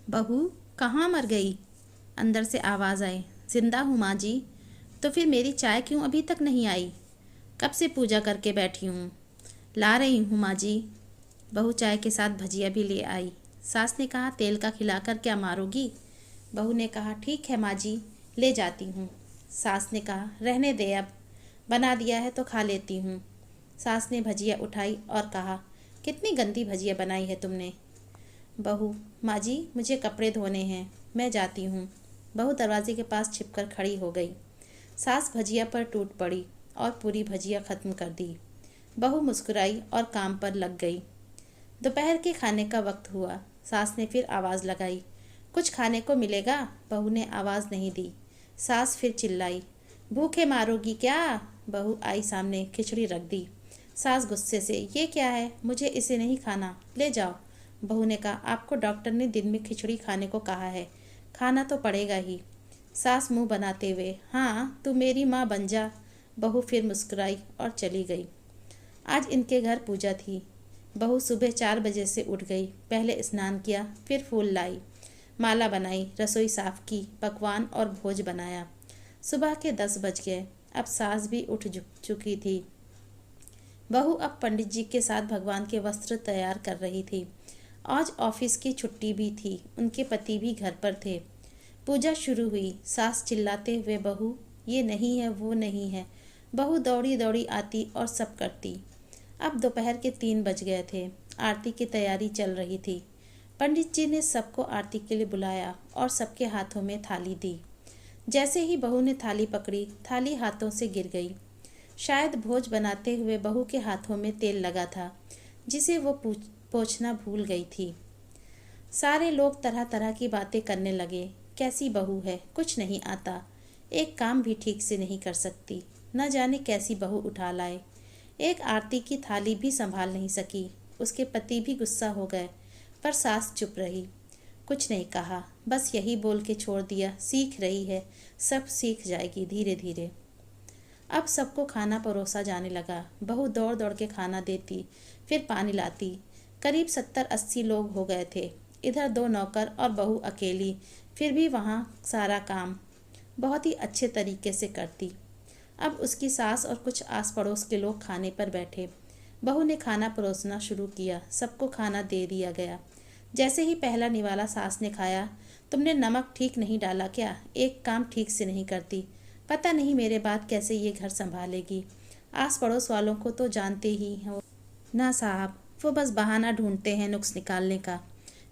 बहू कहाँ मर गई? अंदर से आवाज़ आई। जिंदा हूँ माँ जी। तो फिर मेरी चाय क्यों अभी तक नहीं आई? कब से पूजा करके बैठी हूँ। ला रही हूँ माँ जी। बहू चाय के साथ भजिया भी ले आई। सास ने कहा तेल का खिलाकर क्या मारोगी? बहू ने कहा ठीक है माँ जी, ले जाती हूँ। सास ने कहा रहने दे, अब बना दिया है तो खा लेती हूँ। सास ने भजिया उठाई और कहा कितनी गंदी भजिया बनाई है तुमने। बहू माँ जी मुझे कपड़े धोने हैं, मैं जाती हूँ। बहू दरवाजे के पास छिपकर खड़ी हो गई। सास भजिया पर टूट पड़ी और पूरी भजिया खत्म कर दी। बहू मुस्कुराई और काम पर लग गई। दोपहर के खाने का वक्त हुआ। सास ने फिर आवाज़ लगाई, कुछ खाने को मिलेगा? बहू ने आवाज़ नहीं दी। सास फिर चिल्लाई, भूखे मारोगी क्या? बहू आई सामने, खिचड़ी रख दी। सास गुस्से से, ये क्या है, मुझे इसे नहीं खाना, ले जाओ। बहू ने कहा आपको डॉक्टर ने दिन में खिचड़ी खाने को कहा है, खाना तो पड़ेगा ही। सास मुंह बनाते हुए, हाँ तू मेरी माँ बन जा। बहू फिर मुस्कुराई और चली गई। आज इनके घर पूजा थी। बहू सुबह 4 बजे से उठ गई। पहले स्नान किया, फिर फूल लाई, माला बनाई, रसोई साफ की, पकवान और भोज बनाया। सुबह के 10 बज गए। अब सास भी उठ चुकी थी। बहू अब पंडित जी के साथ भगवान के वस्त्र तैयार कर रही थी। आज ऑफिस की छुट्टी भी थी, उनके पति भी घर पर थे। पूजा शुरू हुई। सास चिल्लाते हुए, बहू ये नहीं है, वो नहीं है। बहू दौड़ी दौड़ी आती और सब करती। अब दोपहर के 3 बज गए थे। आरती की तैयारी चल रही थी। पंडित जी ने सबको आरती के लिए बुलाया और सबके हाथों में थाली दी। जैसे ही बहू ने थाली पकड़ी, थाली हाथों से गिर गई। शायद भोज बनाते हुए बहू के हाथों में तेल लगा था, जिसे वो पोंछना भूल गई थी। सारे लोग तरह तरह की बातें करने लगे। कैसी बहू है, कुछ नहीं आता, एक काम भी ठीक से नहीं कर सकती, न जाने कैसी बहू उठा लाए। एक आरती की थाली भी संभाल नहीं सकी। उसके पति भी गुस्सा हो गए, पर सास चुप रही, कुछ नहीं कहा, बस यही बोल के छोड़ दिया, सीख रही है, सब सीख जाएगी धीरे धीरे। अब सबको खाना परोसा जाने लगा। बहू दौड़ दौड़ के खाना देती, फिर पानी लाती। करीब 70-80 लोग हो गए थे। इधर 2 नौकर और बहू अकेली, फिर भी वहाँ सारा काम बहुत ही अच्छे तरीके से करती। अब उसकी सास और कुछ आस पड़ोस के लोग खाने पर बैठे। बहू ने खाना परोसना शुरू किया। सबको खाना दे दिया गया। जैसे ही पहला निवाला सास ने खाया, तुमने नमक ठीक नहीं डाला क्या? एक काम ठीक से नहीं करती, पता नहीं मेरे बाद कैसे ये घर संभालेगी। आस पड़ोस वालों को तो जानते ही हो ना साहब, वो बस बहाना ढूंढते हैं नुक्स निकालने का।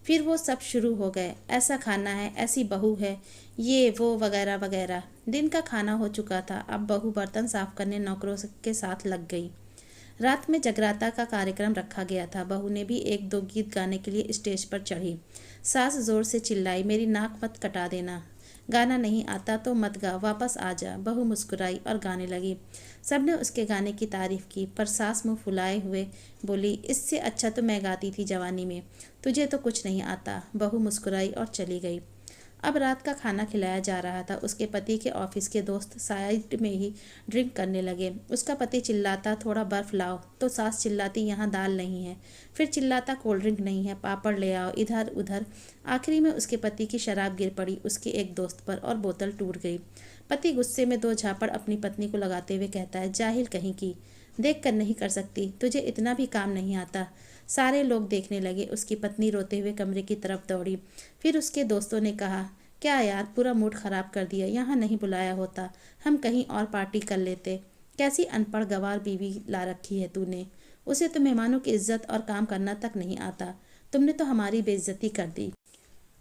फिर वो सब शुरू हो गए, ऐसा खाना है, ऐसी बहू है, ये वो वगैरह वगैरह। दिन का खाना हो चुका था। अब बहू बर्तन साफ करने नौकरों के साथ लग गई। रात में जगराता का कार्यक्रम रखा गया था। बहू ने भी 1-2 गीत गाने के लिए स्टेज पर चढ़ी। सास जोर से चिल्लाई, मेरी नाक मत कटा देना, गाना नहीं आता तो मत गा, वापस आ जा। बहू मुस्कुराई और गाने लगी। सबने उसके गाने की तारीफ की, पर सास मुंह फुलाए हुए बोली, इससे अच्छा तो मैं गाती थी जवानी में, तुझे तो कुछ नहीं आता। बहू मुस्कुराई और चली गई। अब रात का खाना खिलाया जा रहा था। उसके पति के ऑफिस के दोस्त साइड में ही ड्रिंक करने लगे। उसका पति चिल्लाता, थोड़ा बर्फ लाओ, तो सास चिल्लाती, यहाँ दाल नहीं है। फिर चिल्लाता, कोल्ड ड्रिंक नहीं है, पापड़ ले आओ। इधर उधर आखिरी में उसके पति की शराब गिर पड़ी उसके एक दोस्त पर और बोतल टूट गई। पति गुस्से में 2 झापड़ अपनी पत्नी को लगाते हुए कहता है, जाहिल कहीं की, देख कर नहीं कर सकती, तुझे इतना भी काम नहीं आता। सारे लोग देखने लगे। उसकी पत्नी रोते हुए कमरे की तरफ दौड़ी। फिर उसके दोस्तों ने कहा, क्या यार, पूरा मूड खराब कर दिया, यहाँ नहीं बुलाया होता, हम कहीं और पार्टी कर लेते। कैसी अनपढ़ गंवार बीवी ला रखी है तूने, उसे तो मेहमानों की इज्जत और काम करना तक नहीं आता, तुमने तो हमारी बेइज्जती कर दी।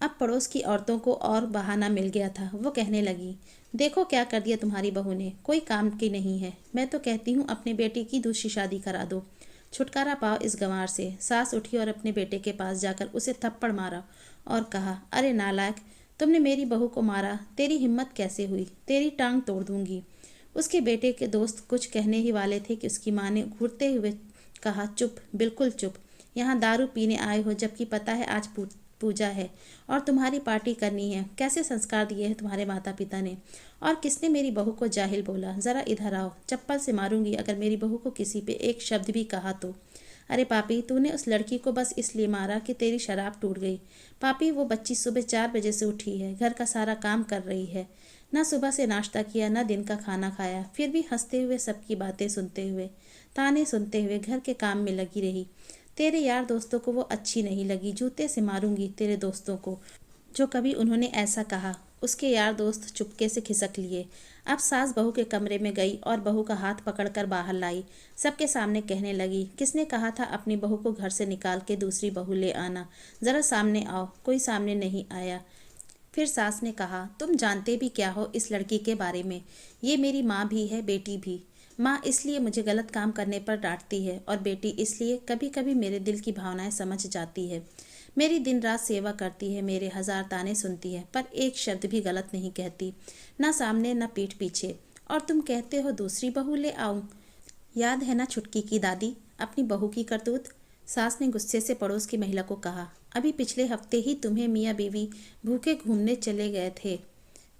अब पड़ोस की औरतों को और बहाना मिल गया था। वो कहने लगी, देखो क्या कर दिया तुम्हारी बहू ने, कोई काम की नहीं है। मैं तो कहती हूँ अपने बेटे की दूसरी शादी करा दो, छुटकारा पाओ इस गंवार से। सास उठी और अपने बेटे के पास जाकर उसे थप्पड़ मारा और कहा, अरे नालायक, तुमने मेरी बहू को मारा, तेरी हिम्मत कैसे हुई, तेरी टांग तोड़ दूंगी। उसके बेटे के दोस्त कुछ कहने ही वाले थे कि उसकी माँ ने घूरते हुए कहा, चुप, बिल्कुल चुप, यहाँ दारू पीने आए हो, जबकि पता है आज पूजा है और तुम्हारी पार्टी करनी है। कैसे संस्कार दिए हैं तुम्हारे माता पिता ने, और किसने मेरी बहू को जाहिल बोला? ज़रा इधर आओ, चप्पल से मारूंगी अगर मेरी बहू को किसी पे एक शब्द भी कहा तो। अरे पापी, तूने उस लड़की को बस इसलिए मारा कि तेरी शराब टूट गई। पापी, वो बच्ची सुबह 4 बजे से उठी है, घर का सारा काम कर रही है, ना सुबह से नाश्ता किया, ना दिन का खाना खाया, फिर भी हंसते हुए सबकी बातें सुनते हुए, ताने सुनते हुए घर के काम में लगी रही। तेरे यार दोस्तों को वो अच्छी नहीं लगी। जूते से मारूंगी तेरे दोस्तों को जो कभी उन्होंने ऐसा कहा। उसके यार दोस्त चुपके से खिसक लिए। अब सास बहू के कमरे में गई और बहू का हाथ पकड़कर बाहर लाई। सबके सामने कहने लगी, किसने कहा था अपनी बहू को घर से निकाल के दूसरी बहू ले आना? ज़रा सामने आओ। कोई सामने नहीं आया। फिर सास ने कहा, तुम जानते भी क्या हो इस लड़की के बारे में? ये मेरी माँ भी है, बेटी भी। माँ इसलिए मुझे गलत काम करने पर डांटती है और बेटी इसलिए कभी कभी मेरे दिल की भावनाएं समझ जाती है। मेरी दिन रात सेवा करती है, मेरे 1000 ताने सुनती है, पर एक शब्द भी गलत नहीं कहती, ना सामने ना पीठ पीछे। और तुम कहते हो दूसरी बहू ले आऊं? याद है ना छुटकी की दादी, अपनी बहू की करतूत? सास ने गुस्से से पड़ोस की महिला को कहा, अभी पिछले हफ्ते ही तुम्हें मियाँ बीवी भूखे घूमने चले गए थे।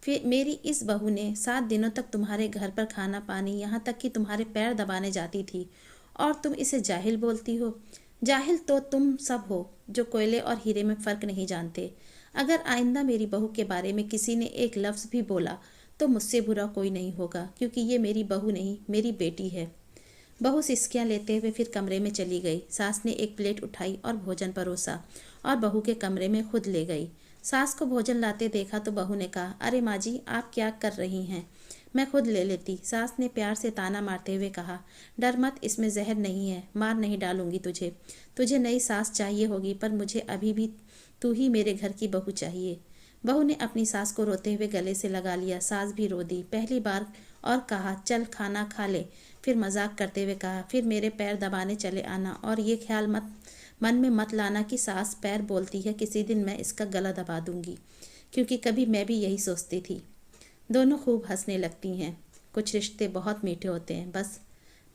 फिर मेरी इस बहू ने 7 दिनों तक तुम्हारे घर पर खाना पानी, यहाँ तक कि तुम्हारे पैर दबाने जाती थी, और तुम इसे जाहिल बोलती हो? जाहिल तो तुम सब हो जो कोयले और हीरे में फ़र्क नहीं जानते। अगर आइंदा मेरी बहू के बारे में किसी ने एक लफ्ज़ भी बोला तो मुझसे बुरा कोई नहीं होगा, क्योंकि ये मेरी बहू नहीं, मेरी बेटी है। बहू सिसकियाँ लेते हुए फिर कमरे में चली गई। सास ने एक प्लेट उठाई और भोजन परोसा और बहू के कमरे में खुद ले गई। सास को भोजन लाते देखा तो बहू ने कहा, अरे माँ जी, आप क्या कर रही हैं? मैं खुद ले लेती। सास ने प्यार से ताना मारते हुए कहा, डर मत, इसमें जहर नहीं है, मार नहीं डालूंगी तुझे। तुझे नई सास चाहिए होगी, पर मुझे अभी भी तू ही मेरे घर की बहू चाहिए। बहू ने अपनी सास को रोते हुए गले से लगा लिया। सास भी रो दी पहली बार और कहा, चल खाना खा ले। फिर मजाक करते हुए कहा, फिर मेरे पैर दबाने चले आना, और ये ख्याल मत मन में मत लाना कि सास पैर बोलती है, किसी दिन मैं इसका गला दबा दूंगी, क्योंकि कभी मैं भी यही सोचती थी। दोनों खूब हंसने लगती हैं। कुछ रिश्ते बहुत मीठे होते हैं, बस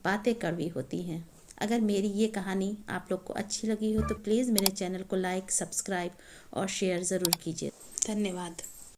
बातें कड़वी होती हैं। अगर मेरी ये कहानी आप लोग को अच्छी लगी हो तो प्लीज़ मेरे चैनल को लाइक, सब्सक्राइब और शेयर ज़रूर कीजिए। धन्यवाद।